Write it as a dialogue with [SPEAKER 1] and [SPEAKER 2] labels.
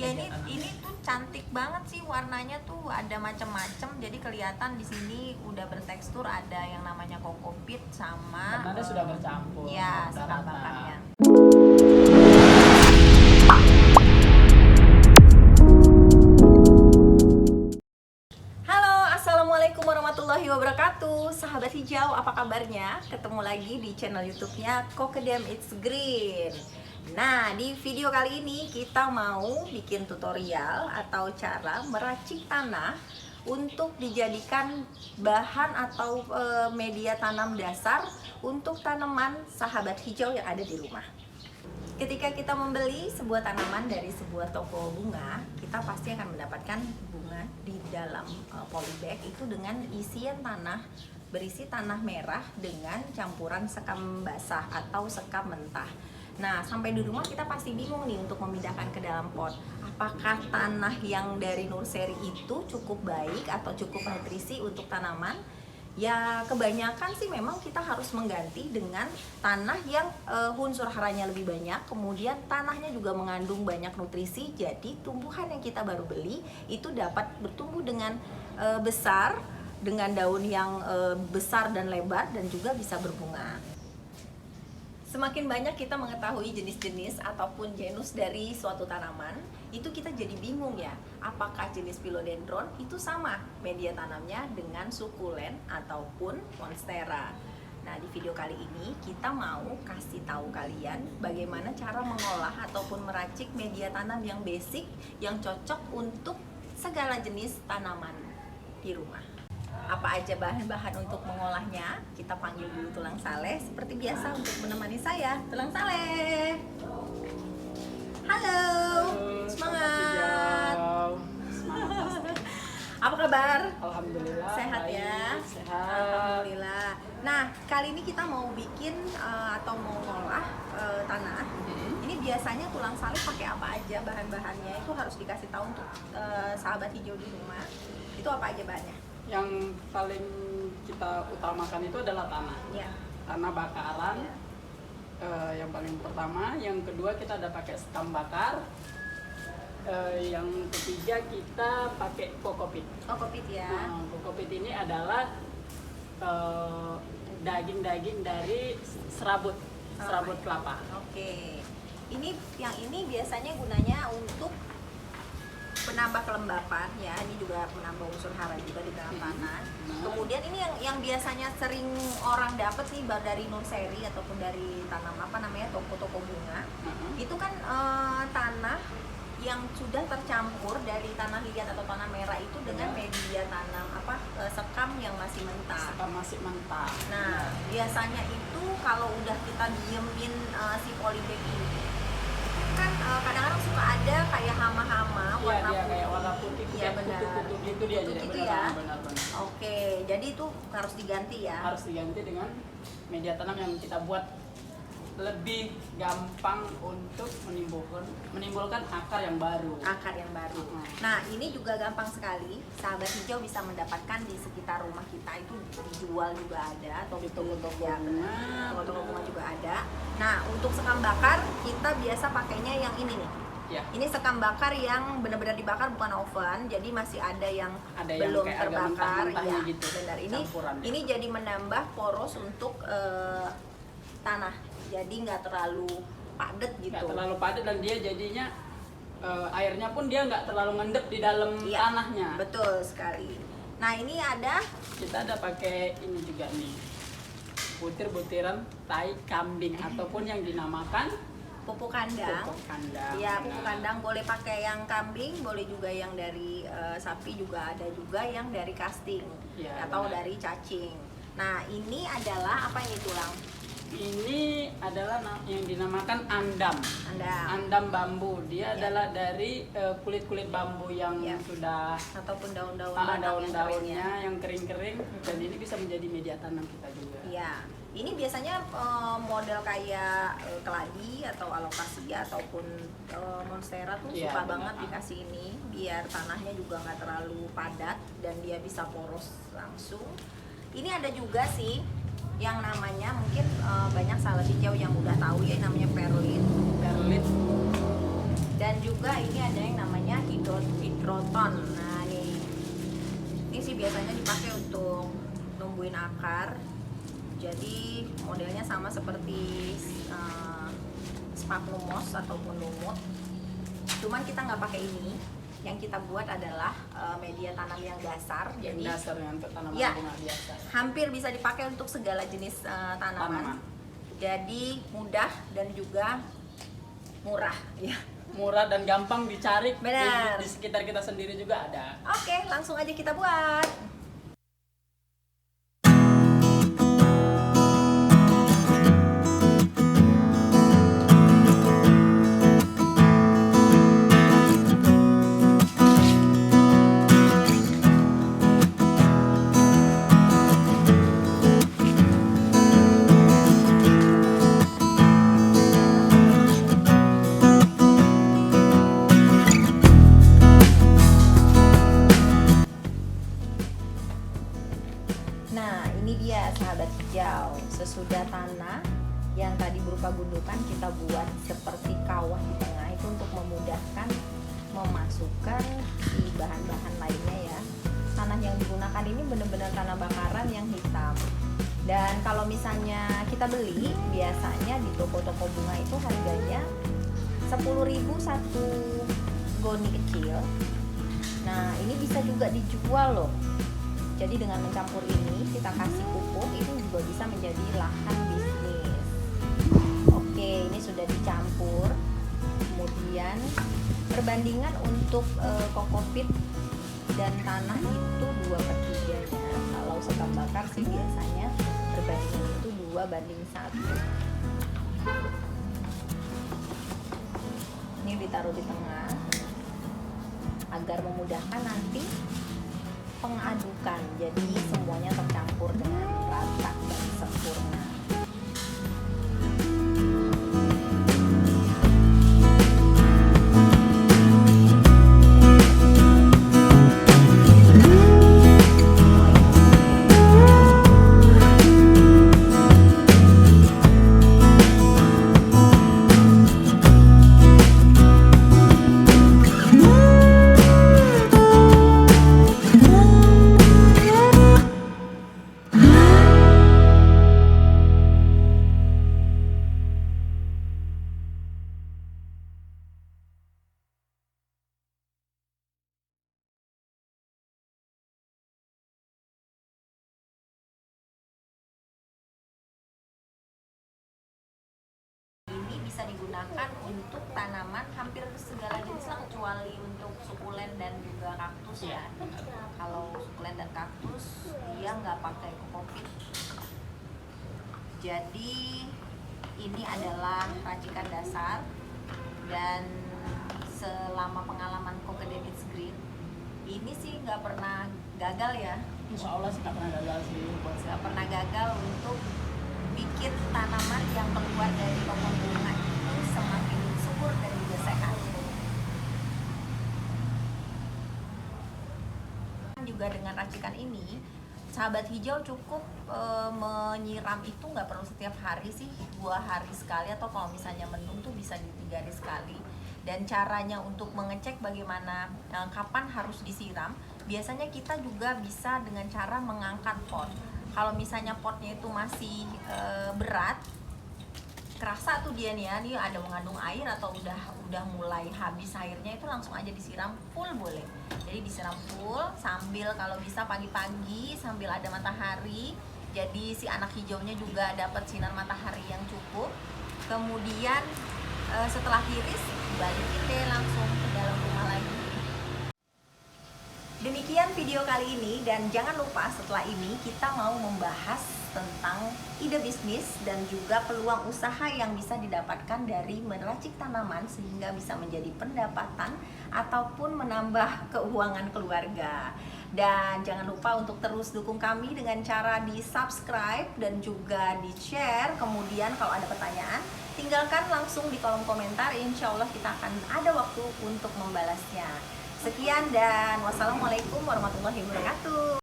[SPEAKER 1] Ya ini tuh cantik banget sih, warnanya tuh ada macem-macem, jadi kelihatan di sini udah bertekstur, ada yang namanya kokopit sama
[SPEAKER 2] Karena sudah bercampur.
[SPEAKER 1] ya
[SPEAKER 2] udah
[SPEAKER 1] sekam
[SPEAKER 2] rata.
[SPEAKER 1] bakarnya. Halo, assalamualaikum warahmatullahi wabarakatuh, sahabat hijau, apa kabarnya? Ketemu lagi di channel YouTube-nya Kokedam It's Green. Nah, di video kali ini kita mau bikin tutorial atau cara meracik tanah untuk dijadikan bahan atau media tanam dasar untuk tanaman sahabat hijau yang ada di rumah. Ketika kita membeli sebuah tanaman dari sebuah toko bunga, kita pasti akan mendapatkan bunga di dalam polybag itu dengan isian tanah, berisi tanah merah dengan campuran sekam basah atau sekam mentah. Nah, sampai di rumah kita pasti bingung nih untuk memindahkan ke dalam pot. Apakah tanah yang dari nursery itu cukup baik atau cukup nutrisi untuk tanaman? Ya kebanyakan sih memang kita harus mengganti dengan tanah yang unsur haranya lebih banyak, kemudian tanahnya juga mengandung banyak nutrisi, jadi tumbuhan yang kita baru beli itu dapat bertumbuh dengan besar, dengan daun yang besar dan lebar, dan juga bisa berbunga. Semakin banyak kita mengetahui jenis-jenis ataupun genus dari suatu tanaman, itu kita jadi bingung ya, apakah jenis philodendron itu sama media tanamnya dengan sukulen ataupun monstera. Nah, di video kali ini kita mau kasih tahu kalian bagaimana cara mengolah ataupun meracik media tanam yang basic, yang cocok untuk segala jenis tanaman di rumah. Apa aja bahan-bahan untuk mengolahnya? Kita panggil dulu Tulang Saleh seperti biasa untuk menemani saya. Tulang Saleh. Halo. Semangat.
[SPEAKER 2] Semangat.
[SPEAKER 1] Apa kabar?
[SPEAKER 2] Alhamdulillah.
[SPEAKER 1] Sehat
[SPEAKER 2] baik,
[SPEAKER 1] ya?
[SPEAKER 2] Sehat.
[SPEAKER 1] Alhamdulillah. Nah, kali ini kita mau bikin atau mau ngolah tanah. Ini biasanya Tulang Saleh pakai apa aja bahan-bahannya? Itu harus dikasih tahu untuk sahabat hijau di rumah. Itu apa aja bahannya?
[SPEAKER 2] Yang paling kita utamakan itu adalah tanah.
[SPEAKER 1] Ya.
[SPEAKER 2] Tanah bakaran. Yang paling pertama, yang kedua kita ada pakai sekam bakar. Yang ketiga kita pakai kokopit.
[SPEAKER 1] Kokopit ya.
[SPEAKER 2] Nah, kokopit ini adalah daging-daging dari serabut kelapa.
[SPEAKER 1] Oke. Yang ini biasanya gunanya untuk penambah kelembapan ya, ini juga menambah unsur hara juga di dalam tanah. Kemudian ini yang biasanya sering orang dapat nih dari nursery ataupun dari toko-toko bunga. Itu kan tanah yang sudah tercampur dari tanah liat atau tanah merah itu dengan media tanam sekam yang masih mentah.
[SPEAKER 2] Sekam masih mentah.
[SPEAKER 1] Nah, biasanya itu kalau udah kita diemin si polybag ini kan kadang-kadang suka ada kayak hama-hama warna
[SPEAKER 2] dia
[SPEAKER 1] putih.
[SPEAKER 2] kayak warna putih,
[SPEAKER 1] Iya
[SPEAKER 2] kayak
[SPEAKER 1] benar.
[SPEAKER 2] kutu-kutu gitu dia,
[SPEAKER 1] Kutu
[SPEAKER 2] jadi
[SPEAKER 1] gitu
[SPEAKER 2] benar,
[SPEAKER 1] ya.
[SPEAKER 2] benar.
[SPEAKER 1] Oke, jadi itu harus diganti ya.
[SPEAKER 2] Harus diganti dengan media tanam yang kita buat lebih gampang untuk menimbulkan akar yang baru.
[SPEAKER 1] Akar yang baru. Nah, ini juga gampang sekali. Sahabat hijau bisa mendapatkan di sekitar rumah kita, itu dijual juga ada, atau di toko-toko bunga, toko-toko bunga juga ada. Nah, untuk sekam bakar kita biasa pakainya yang ini nih.
[SPEAKER 2] Ya.
[SPEAKER 1] Ini sekam bakar yang benar-benar dibakar, bukan oven, jadi masih ada yang belum
[SPEAKER 2] kayak agak
[SPEAKER 1] terbakar.
[SPEAKER 2] mentah-mentahnya
[SPEAKER 1] Ya,
[SPEAKER 2] gitu.
[SPEAKER 1] benar.
[SPEAKER 2] Campuran.
[SPEAKER 1] Ini jadi menambah poros untuk tanah, jadi nggak terlalu padat gitu.
[SPEAKER 2] Nggak terlalu padat dan dia jadinya airnya pun dia nggak terlalu ngendep di dalam tanahnya.
[SPEAKER 1] Betul sekali. Nah, ini
[SPEAKER 2] Kita ada pakai ini juga nih, butir-butiran tai kambing ataupun yang dinamakan
[SPEAKER 1] pupuk kandang.
[SPEAKER 2] pupuk kandang.
[SPEAKER 1] Iya, pupuk kandang boleh pakai yang kambing, boleh juga yang dari sapi, juga ada juga yang dari casting atau dari cacing. Nah, ini adalah apa ini Tulang?
[SPEAKER 2] Ini adalah yang dinamakan andam. Andam bambu. Dia adalah dari kulit-kulit bambu yang sudah
[SPEAKER 1] ataupun daun-daun
[SPEAKER 2] daun-daunnya yang kering-kering, dan ini bisa menjadi media tanam kita juga.
[SPEAKER 1] Iya. Ini biasanya model kayak keladi atau alokasia ataupun monstera tuh suka banget dikasih ini, biar tanahnya juga nggak terlalu padat dan dia bisa poros langsung. Ini ada juga sih yang namanya mungkin banyak sahabat hijau yang udah tahu ya, namanya perlit.
[SPEAKER 2] Perlit.
[SPEAKER 1] Dan juga ini ada yang namanya biasanya dipakai untuk numbuhin akar. Jadi modelnya sama seperti sphagnum moss ataupun lumut. Cuman kita nggak pakai ini. Yang kita buat adalah media tanam yang dasar.
[SPEAKER 2] Yang
[SPEAKER 1] Jadi
[SPEAKER 2] dasar yang untuk tanaman
[SPEAKER 1] ya,
[SPEAKER 2] bunga biasa.
[SPEAKER 1] hampir bisa dipakai untuk segala jenis tanaman. Jadi mudah dan juga murah ya.
[SPEAKER 2] Murah dan gampang dicari.
[SPEAKER 1] Benar.
[SPEAKER 2] Di sekitar kita sendiri juga ada.
[SPEAKER 1] Oke, langsung aja kita buat. Nah, ini dia sahabat hijau. Sesudah tanah yang tadi berupa gundukan kita buat seperti kawah di tengah itu untuk memudahkan memasukkan si bahan-bahan lainnya ya. Tanah yang digunakan ini benar-benar tanah bakaran yang hitam. Dan kalau misalnya kita beli, biasanya di toko-toko bunga itu harganya 10.000 satu goni kecil. Nah, ini bisa juga dijual loh. Jadi dengan mencampur ini kita kasih pupuk, itu juga bisa menjadi lahan bisnis. Oke, ini sudah dicampur. Kemudian perbandingan untuk kokopit dan tanah itu 2/3-nya. Kalau sekam bakar sih biasanya perbandingan itu 2:1. Ini ditaruh di tengah agar memudahkan nanti pengadukan, jadi semuanya tercampur dengan rata dan sempurna. Ini bisa digunakan untuk tanaman hampir segala jenis lah, kecuali untuk sukulen dan juga kaktus ya. Kalau sukulen dan kaktus dia nggak pakai kokopit. Jadi ini adalah racikan dasar, dan selama pengalaman Cokedem It's Green ini sih nggak pernah gagal ya.
[SPEAKER 2] Insya Allah sih nggak pernah gagal sih buat saya.
[SPEAKER 1] Nggak pernah gagal untuk bikin tanaman yang keluar dari pohon bunga itu semakin subur dan juga sehat. Juga dengan racikan ini, sahabat hijau cukup menyiram itu nggak perlu setiap hari sih, 2 hari sekali, atau kalau misalnya mendung tuh bisa di 3 hari sekali. Dan caranya untuk mengecek bagaimana kapan harus disiram, biasanya kita juga bisa dengan cara mengangkat pot. Kalau misalnya potnya itu masih berat, kerasa tuh dia nih ya, ini ada mengandung air atau udah mulai habis airnya, itu langsung aja disiram full boleh. Jadi disiram full sambil kalau bisa pagi-pagi sambil ada matahari. Jadi si anak hijaunya juga dapat sinar matahari yang cukup. Kemudian setelah tiris balikin deh langsung ke dalam rumah lagi. Demikian video kali ini, dan jangan lupa setelah ini kita mau membahas tentang ide bisnis dan juga peluang usaha yang bisa didapatkan dari meracik tanaman sehingga bisa menjadi pendapatan ataupun menambah keuangan keluarga. Dan jangan lupa untuk terus dukung kami dengan cara di subscribe dan juga di share. Kemudian kalau ada pertanyaan, tinggalkan langsung di kolom komentar, insya Allah kita akan ada waktu untuk membalasnya. Sekian dan wassalamualaikum warahmatullahi wabarakatuh.